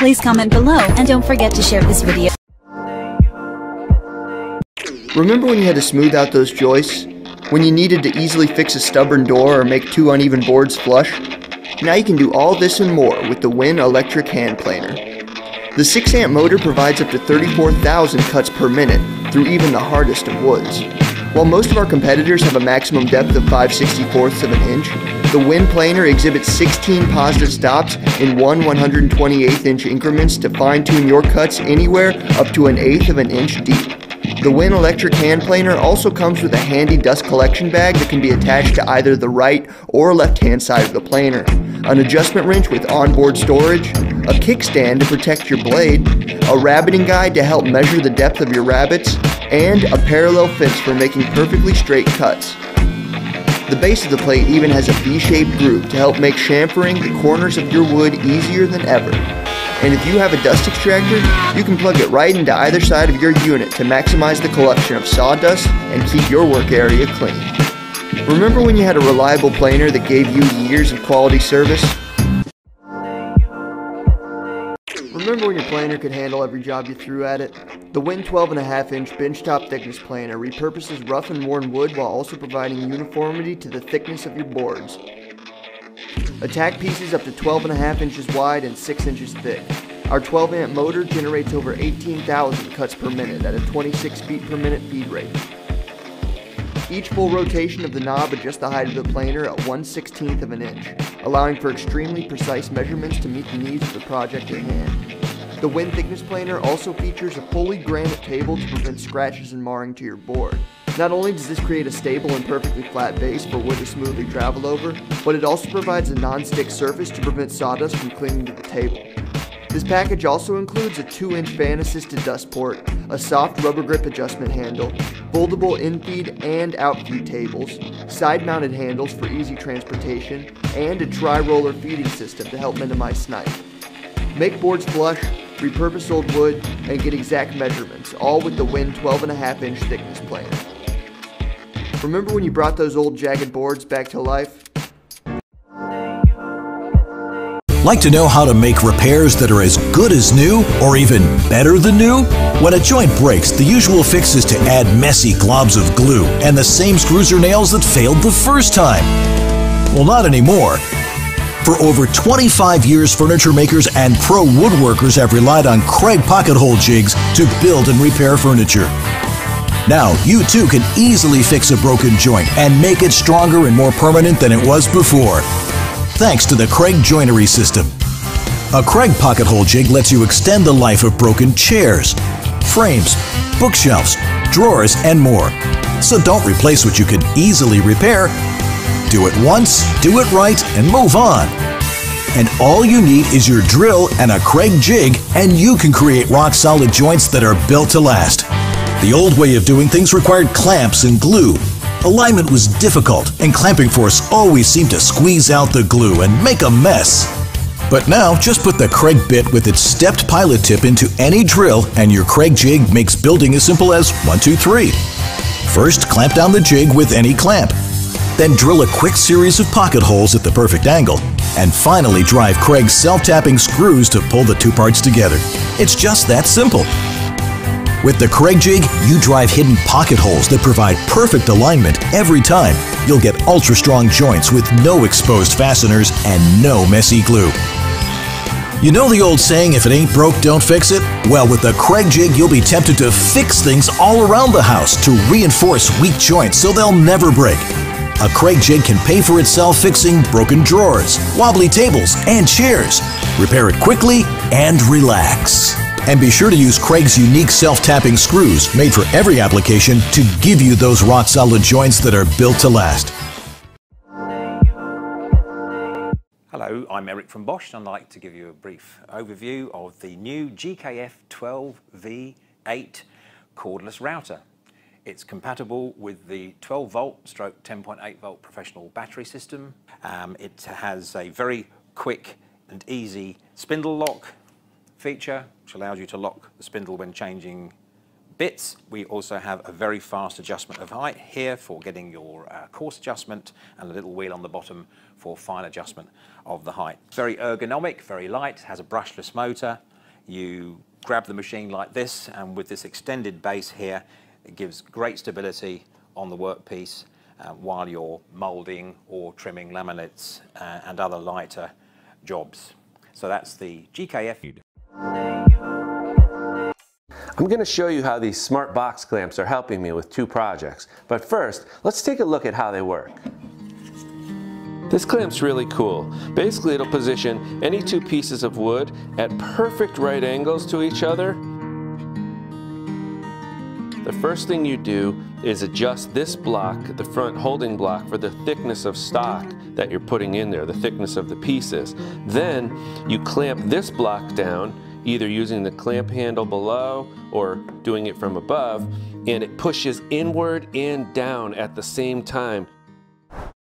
Please comment below and don't forget to share this video. Remember when you had to smooth out those joists? When you needed to easily fix a stubborn door or make two uneven boards flush? Now you can do all this and more with the WIN electric hand planer. The 6-amp motor provides up to 34,000 cuts per minute through even the hardest of woods. While most of our competitors have a maximum depth of 5/64ths of an inch, the WIN planer exhibits 16 positive stops in 1/128th inch increments to fine-tune your cuts anywhere up to 1/8 of an inch deep. The WIN electric hand planer also comes with a handy dust collection bag that can be attached to either the right or left-hand side of the planer, an adjustment wrench with onboard storage, a kickstand to protect your blade, a rabbiting guide to help measure the depth of your rabbets, and a parallel fence for making perfectly straight cuts. The base of the plate even has a V-shaped groove to help make chamfering the corners of your wood easier than ever. And if you have a dust extractor, you can plug it right into either side of your unit to maximize the collection of sawdust and keep your work area clean. Remember when you had a reliable planer that gave you years of quality service? Remember when your planer could handle every job you threw at it? The WIN 12.5-inch benchtop thickness planer repurposes rough and worn wood while also providing uniformity to the thickness of your boards. Attack pieces up to 12.5 inches wide and 6 inches thick. Our 12-amp motor generates over 18,000 cuts per minute at a 26 feet per minute feed rate. Each full rotation of the knob adjusts the height of the planer at 1/16th of an inch, allowing for extremely precise measurements to meet the needs of the project at hand. The WIN thickness planer also features a fully granite table to prevent scratches and marring to your board. Not only does this create a stable and perfectly flat base for wood to smoothly travel over, but it also provides a non-stick surface to prevent sawdust from clinging to the table. This package also includes a 2-inch fan-assisted dust port, a soft rubber grip adjustment handle, foldable in-feed and out-feed tables, side-mounted handles for easy transportation, and a tri-roller feeding system to help minimize snipe. Make boards flush, repurpose old wood, and get exact measurements, all with the WIN 12.5-inch thickness planer. Remember when you brought those old jagged boards back to life? Like to know how to make repairs that are as good as new or even better than new? When a joint breaks, the usual fix is to add messy globs of glue and the same screws or nails that failed the first time. Well, not anymore. For over 25 years, furniture makers and pro woodworkers have relied on Kreg pocket hole jigs to build and repair furniture. Now, you too can easily fix a broken joint and make it stronger and more permanent than it was before, thanks to the Kreg joinery system. A Kreg pocket hole jig lets you extend the life of broken chairs, frames, bookshelves, drawers, and more. So don't replace what you can easily repair. Do it once, do it right, and move on. And all you need is your drill and a Kreg jig, and you can create rock-solid joints that are built to last. The old way of doing things required clamps and glue. Alignment was difficult, and clamping force always seemed to squeeze out the glue and make a mess. But now, just put the Kreg bit with its stepped pilot tip into any drill, and your Kreg jig makes building as simple as 1, 2, 3. First, clamp down the jig with any clamp. Then drill a quick series of pocket holes at the perfect angle. And finally, drive Kreg's self-tapping screws to pull the two parts together. It's just that simple. With the Kreg jig, you drive hidden pocket holes that provide perfect alignment every time. You'll get ultra-strong joints with no exposed fasteners and no messy glue. You know the old saying, if it ain't broke, don't fix it? Well, with the Kreg jig, you'll be tempted to fix things all around the house to reinforce weak joints so they'll never break. A Kreg jig can pay for itself fixing broken drawers, wobbly tables, and chairs. Repair it quickly and relax. And be sure to use Kreg's unique self-tapping screws, made for every application, to give you those rock-solid joints that are built to last. Hello, I'm Eric from Bosch, and I'd like to give you a brief overview of the new GKF 12V8 cordless router. It's compatible with the 12 volt stroke 10.8 volt professional battery system. It has a very quick and easy spindle lock feature, which allows you to lock the spindle when changing bits. We also have a very fast adjustment of height here for getting your coarse adjustment, and a little wheel on the bottom for fine adjustment of the height. Very ergonomic, very light, has a brushless motor, You grab the machine like this, and with this extended base here, it gives great stability on the workpiece while you're moulding or trimming laminates and other lighter jobs. So that's the GKF. I'm going to show you how these smart box clamps are helping me with two projects. But first, let's take a look at how they work. This clamp's really cool. Basically, it'll position any two pieces of wood at perfect right angles to each other. The first thing you do is adjust this block, the front holding block, for the thickness of stock that you're putting in there, the thickness of the pieces. Then you clamp this block down, either using the clamp handle below or doing it from above, and it pushes inward and down at the same time.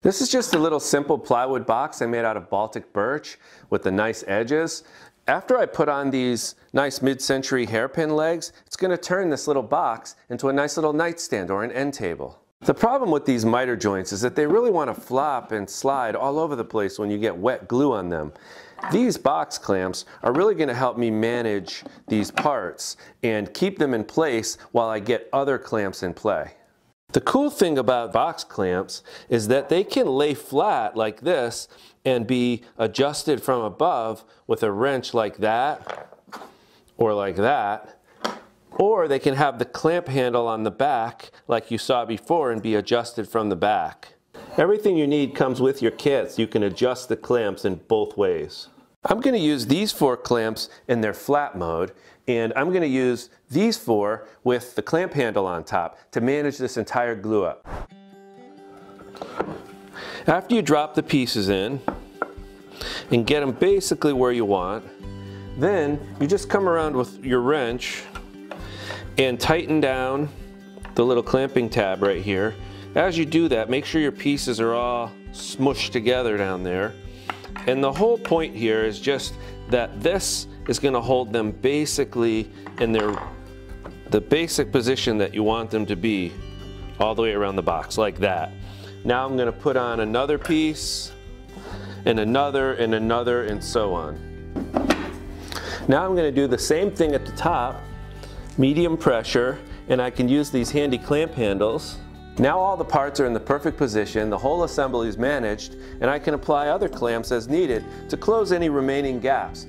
This is just a little simple plywood box I made out of Baltic birch with the nice edges. After I put on these nice mid-century hairpin legs, it's going to turn this little box into a nice little nightstand or an end table. The problem with these miter joints is that they really want to flop and slide all over the place when you get wet glue on them. These box clamps are really going to help me manage these parts and keep them in place while I get other clamps in play. The cool thing about box clamps is that they can lay flat like this and be adjusted from above with a wrench like that or like that, or they can have the clamp handle on the back like you saw before and be adjusted from the back. Everything you need comes with your kit, so you can adjust the clamps in both ways. I'm going to use these 4 clamps in their flat mode, and I'm going to use these 4 with the clamp handle on top to manage this entire glue up. After you drop the pieces in and get them basically where you want, then you just come around with your wrench and tighten down the little clamping tab right here. As you do that, make sure your pieces are all smushed together down there. And the whole point here is just that this is going to hold them basically in the basic position that you want them to be all the way around the box, like that. Now I'm going to put on another piece, and another, and another, and so on. Now I'm going to do the same thing at the top, medium pressure, and I can use these handy clamp handles. Now all the parts are in the perfect position, the whole assembly is managed, and I can apply other clamps as needed to close any remaining gaps.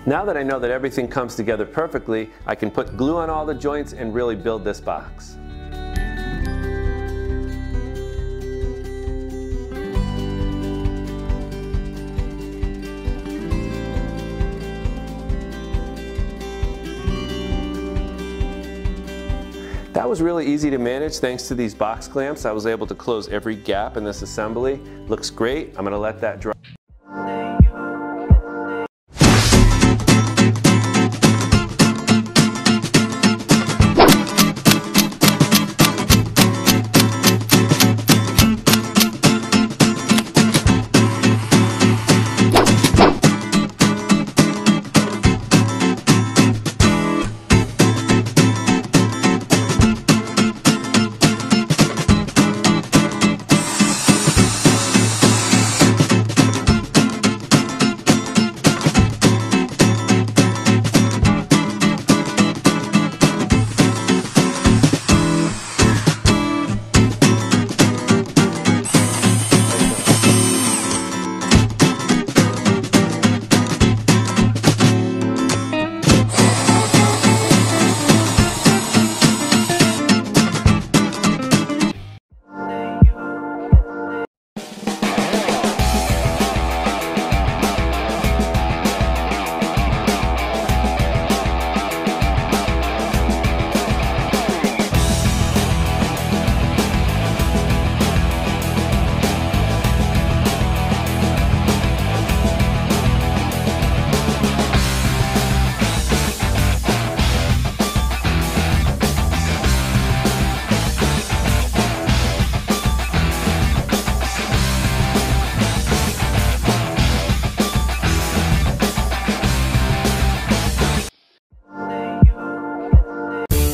Now that I know that everything comes together perfectly, I can put glue on all the joints and really build this box. That was really easy to manage thanks to these box clamps. I was able to close every gap in this assembly. Looks great. I'm going to let that dry.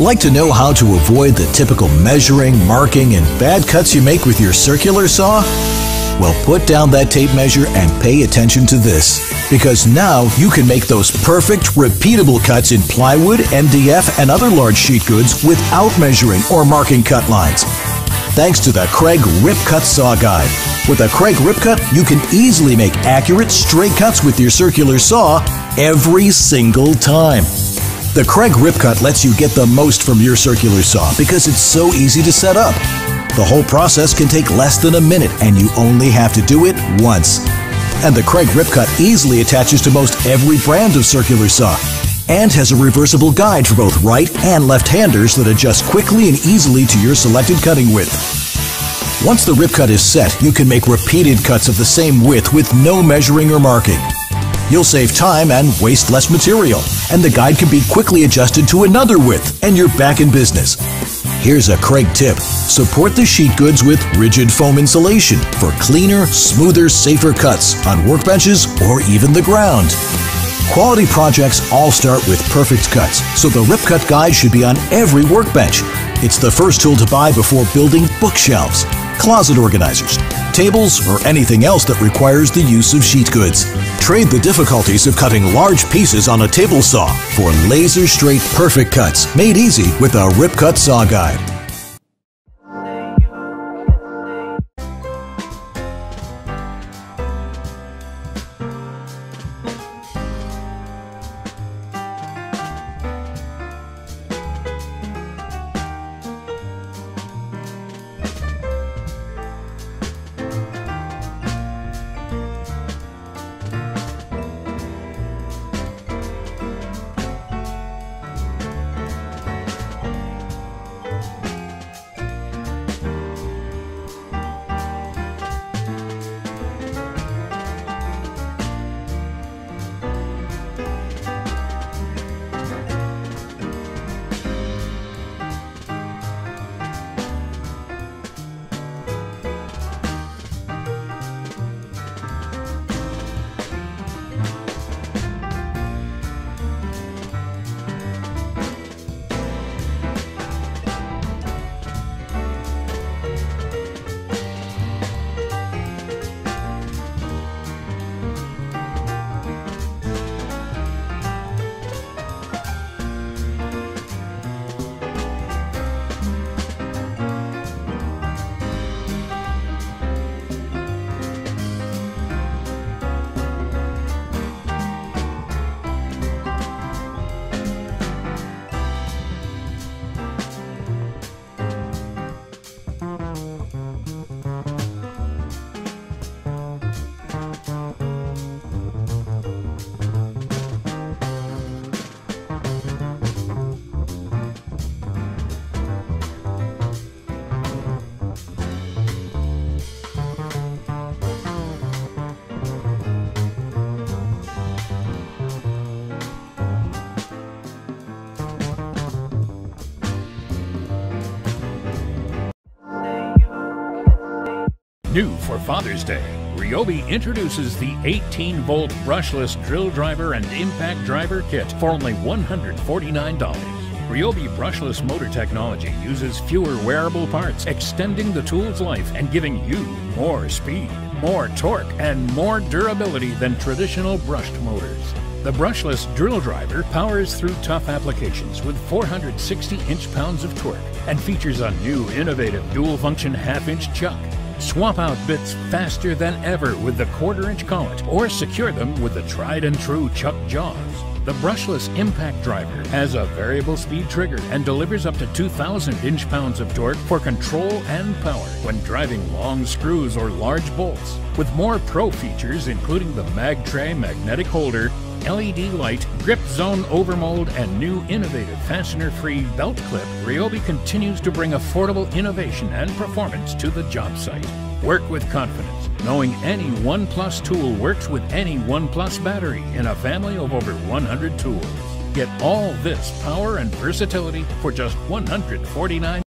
Like to know how to avoid the typical measuring, marking, and bad cuts you make with your circular saw? Well, put down that tape measure and pay attention to this, because now you can make those perfect, repeatable cuts in plywood, MDF, and other large sheet goods without measuring or marking cut lines. Thanks to the Craig Rip Cut Saw Guide. With a Craig Rip Cut, you can easily make accurate, straight cuts with your circular saw every single time. The Craig Rip Cut lets you get the most from your circular saw because it's so easy to set up. The whole process can take less than a minute, and you only have to do it once. And the Craig Rip Cut easily attaches to most every brand of circular saw, and has a reversible guide for both right and left-handers that adjusts quickly and easily to your selected cutting width. Once the rip cut is set, you can make repeated cuts of the same width with no measuring or marking. You'll save time and waste less material, and the guide can be quickly adjusted to another width, and you're back in business. Here's a Craig tip. Support the sheet goods with rigid foam insulation for cleaner, smoother, safer cuts on workbenches or even the ground. Quality projects all start with perfect cuts, so the Rip Cut Guide should be on every workbench. It's the first tool to buy before building bookshelves, closet organizers, tables, or anything else that requires the use of sheet goods. Trade the difficulties of cutting large pieces on a table saw for laser-straight perfect cuts made easy with a Rip Cut Saw Guide. New for Father's Day, Ryobi introduces the 18-volt brushless drill driver and impact driver kit for only $149. Ryobi brushless motor technology uses fewer wearable parts, extending the tool's life and giving you more speed, more torque, and more durability than traditional brushed motors. The brushless drill driver powers through tough applications with 460 inch-pounds of torque and features a new innovative dual-function half-inch chuck. Swap out bits faster than ever with the 1/4-inch collet, or secure them with the tried-and-true chuck jaws. The brushless impact driver has a variable speed trigger and delivers up to 2,000 inch-pounds of torque for control and power when driving long screws or large bolts. With more pro features including the mag tray magnetic holder, LED light, grip zone overmold, and new innovative fastener-free belt clip, Ryobi continues to bring affordable innovation and performance to the job site. Work with confidence, knowing any OnePlus tool works with any OnePlus battery in a family of over 100 tools. Get all this power and versatility for just $149.